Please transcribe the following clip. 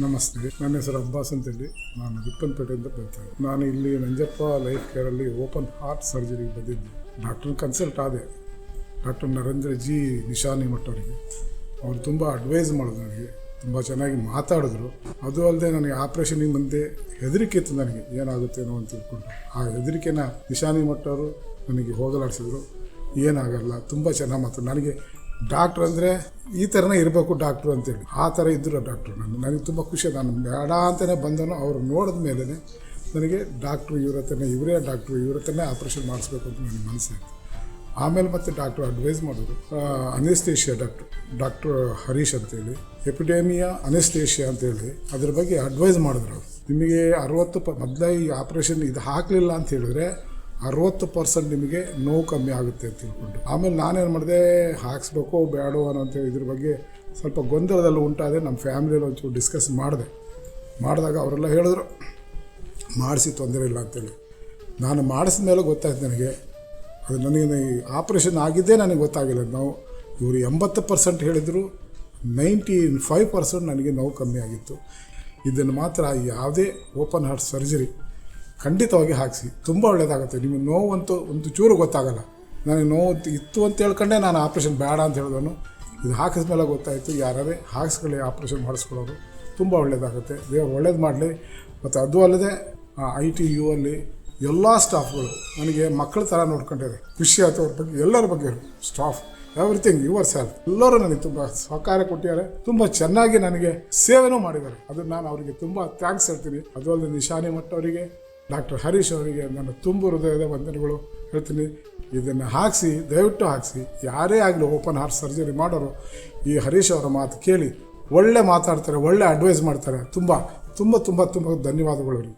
ನಮಸ್ತೆ, ನನ್ನ ಹೆಸರು ಅಬ್ಬಾಸ್ ಅಂತೇಳಿ. ನಾನು ವಿಪ್ಪನ್ಪೇಟೆಯಿಂದ ಬರ್ತೀನಿ. ನಾನು ಇಲ್ಲಿ ನಂಜಪ್ಪ ಲೈಫ್ ಕೇರಲ್ಲಿ ಓಪನ್ ಹಾರ್ಟ್ ಸರ್ಜರಿಗೆ ಬಂದಿದ್ದೆ. ಡಾಕ್ಟ್ರನ್ನ ಕನ್ಸಲ್ಟ್ ಆದೆ. ಡಾಕ್ಟರ್ ನರೇಂದ್ರ ಜಿ ನಿಶಾನಿ ಮಠ್ ಅವರಿಗೆ. ಅವರು ತುಂಬ ಅಡ್ವೈಸ್ ಮಾಡಿದ್ರು, ನನಗೆ ತುಂಬ ಚೆನ್ನಾಗಿ ಮಾತಾಡಿದ್ರು. ಅದು ಅಲ್ಲದೆ ನನಗೆ ಆಪ್ರೇಷನಿಗೆ ಮುಂದೆ ಹೆದರಿಕೆ ಇತ್ತು, ನನಗೆ ಏನಾಗುತ್ತೇನೋ ಅಂತ ತಿಳ್ಕೊಂಡು. ಆ ಹೆದರಿಕೆನ ನಿಶಾನಿ ಮಠ್ ಅವರು ನನಗೆ ಹೋಗಲಾಡಿಸಿದ್ರು. ಏನಾಗಲ್ಲ, ತುಂಬ ಚೆನ್ನಾಗಿ ಮಾತಾಡ. ನನಗೆ ಡಾಕ್ಟ್ರ್ ಅಂದರೆ ಈ ಥರನೇ ಇರಬೇಕು ಡಾಕ್ಟ್ರು ಅಂತೇಳಿ, ಆ ಥರ ಇದ್ದರು ಡಾಕ್ಟ್ರು. ನನಗೆ ತುಂಬ ಖುಷಿ. ನಾನು ಬೇಡ ಅಂತಲೇ ಬಂದನು. ಅವರು ನೋಡಿದ ಮೇಲೆ ನನಗೆ ಡಾಕ್ಟ್ರು ಇವರೇ ಡಾಕ್ಟ್ರು, ಇವ್ರ ಹತ್ರನೇ ಆಪ್ರೇಷನ್ ಮಾಡಿಸ್ಬೇಕು ಅಂತ ನನಗೆ ಮನಸ್ಸಾಯಿತು. ಆಮೇಲೆ ಮತ್ತೆ ಡಾಕ್ಟ್ರು ಅಡ್ವೈಸ್ ಮಾಡಿದ್ರು. ಅನೆಸ್ಥೇಷಿಯಾ ಡಾಕ್ಟ್ರ್ ಹರೀಶ್ ಅಂತೇಳಿ, ಎಪಿಡೇಮಿಯಾ ಅನೆಸ್ಥೇಷಿಯಾ ಅಂತೇಳಿ ಅದ್ರ ಬಗ್ಗೆ ಅಡ್ವೈಸ್ ಮಾಡಿದ್ರು. ಅವರು ನಿಮಗೆ 60 ಮೊದಲೇ ಈ ಆಪ್ರೇಷನ್ ಇದು ಹಾಕಲಿಲ್ಲ ಅಂತ ಹೇಳಿದ್ರೆ 60% ನಿಮಗೆ ನೋವು ಕಮ್ಮಿ ಆಗುತ್ತೆ ಅಂತ ತಿಳ್ಕೊಂಡು. ಆಮೇಲೆ ನಾನೇನು ಮಾಡಿದೆ, ಹಾಕ್ಸ್ಬೇಕು ಬೇಡೋ ಅನ್ನೋಂಥ ಇದ್ರ ಬಗ್ಗೆ ಸ್ವಲ್ಪ ಗೊಂದಲದಲ್ಲಿ ಉಂಟಾದೆ. ನಮ್ಮ ಫ್ಯಾಮಿಲಿಯಲ್ಲಿ ಒಂಚೂರು ಡಿಸ್ಕಸ್ ಮಾಡಿದಾಗ ಅವರೆಲ್ಲ ಹೇಳಿದ್ರು ಮಾಡಿಸಿ ತೊಂದರೆ ಇಲ್ಲ ಅಂತೇಳಿ. ನಾನು ಮಾಡಿಸಿದ ಮೇಲೆ ಗೊತ್ತಾಯ್ತು ನನಗೆ. ಅದು ನನಗೆ ಆಪ್ರೇಷನ್ ಆಗಿದ್ದೇ ನನಗೆ ಗೊತ್ತಾಗಿಲ್ಲ. ಇವರು 80% ಹೇಳಿದರು, 95% ನನಗೆ ನೋವು ಕಮ್ಮಿ ಆಗಿತ್ತು. ಇದನ್ನು ಮಾತ್ರ ಯಾವುದೇ ಓಪನ್ ಹಾರ್ಟ್ ಸರ್ಜರಿ ಖಂಡಿತವಾಗಿ ಹಾಕಿಸಿ, ತುಂಬ ಒಳ್ಳೆಯದಾಗುತ್ತೆ. ನಿಮಗೆ ನೋವಂತೂ ಒಂದು ಚೂರು ಗೊತ್ತಾಗಲ್ಲ. ನನಗೆ ನೋವು ಇತ್ತು ಅಂತ ಹೇಳ್ಕೊಂಡೆ ನಾನು ಆಪ್ರೇಷನ್ ಬೇಡ ಅಂತ ಹೇಳಿದನು. ಇದು ಹಾಕಿದ ಮೇಲೆ ಗೊತ್ತಾಯಿತು, ಯಾರೇ ಹಾಕ್ಸ್ಕೊಳ್ಳಿ, ಆಪ್ರೇಷನ್ ಮಾಡಿಸ್ಕೊಳ್ಳೋರು ತುಂಬ ಒಳ್ಳೆಯದಾಗುತ್ತೆ. ದೇವರು ಒಳ್ಳೇದು ಮಾಡಲಿ. ಮತ್ತು ಅದು ಅಲ್ಲದೆ ITU ಅಲ್ಲಿ ಎಲ್ಲ ಸ್ಟಾಫ್ಗಳು ನನಗೆ ಮಕ್ಕಳ ಥರ ನೋಡ್ಕೊಂಡಿದ್ದಾರೆ. ಖುಷಿ ಆಯ್ತು ಅವ್ರ ಬಗ್ಗೆ, ಎಲ್ಲರ ಬಗ್ಗೆ ಸ್ಟಾಫ್ ಎವ್ರಿಥಿಂಗ್ ಯುವರ್ ಸೆಲ್ಫ್ ಎಲ್ಲರೂ ನನಗೆ ತುಂಬ ಸಹಕಾರ ಕೊಟ್ಟಿದ್ದಾರೆ. ತುಂಬ ಚೆನ್ನಾಗಿ ನನಗೆ ಸೇವೆನೂ ಮಾಡಿದ್ದಾರೆ. ಅದನ್ನು ನಾನು ಅವರಿಗೆ ತುಂಬ ಥ್ಯಾಂಕ್ಸ್ ಹೇಳ್ತೀನಿ. ಅದು ಅಲ್ಲದೆ ನಿಶಾನಿ ಮಠ್ ಅವರಿಗೆ, ಡಾಕ್ಟರ್ ಹರೀಶ್ ಅವರಿಗೆ ನನ್ನ ತುಂಬ ಹೃದಯದ ವಂದನೆಗಳು ಹೇಳ್ತೀನಿ. ಇದನ್ನು ಹಾಕಿಸಿ, ದಯವಿಟ್ಟು ಹಾಕಿಸಿ. ಯಾರೇ ಆಗಲಿ ಓಪನ್ ಹಾರ್ಟ್ ಸರ್ಜರಿ ಮಾಡೋರು ಈ ಹರೀಶ್ ಅವರ ಮಾತು ಕೇಳಿ ಒಳ್ಳೆ ಮಾತಾಡ್ತಾರೆ, ಒಳ್ಳೆ ಅಡ್ವೈಸ್ ಮಾಡ್ತಾರೆ. ತುಂಬ ತುಂಬ ತುಂಬ ತುಂಬ ಧನ್ಯವಾದಗಳು ಅವರಿಗೆ.